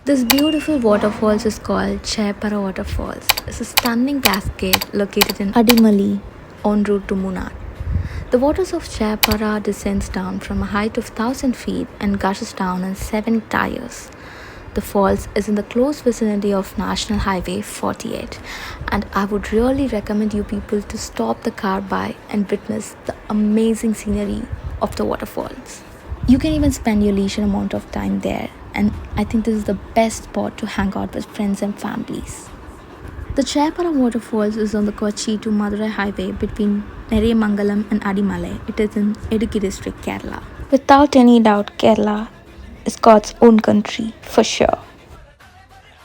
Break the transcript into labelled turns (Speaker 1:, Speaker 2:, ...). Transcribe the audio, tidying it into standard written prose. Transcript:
Speaker 1: This beautiful waterfalls is called Cheeyappara Waterfalls. It's a stunning cascade located in Adimali en route to Munnar. The waters of Cheeyappara descends down from a height of 1000 feet and gushes down in 7 tiers. The falls is in the close vicinity of National Highway 48, and I would really recommend you people to stop the car by and witness the amazing scenery of the waterfalls. You can even spend your leisure amount of time there, and I think this is the best spot to hang out with friends and families. The Cheeyappara waterfalls is on the Kochi to Madurai highway between Neriyamangalam and Adimalai. It is in Idukki district, Kerala. Without any doubt, Kerala is God's own country for sure.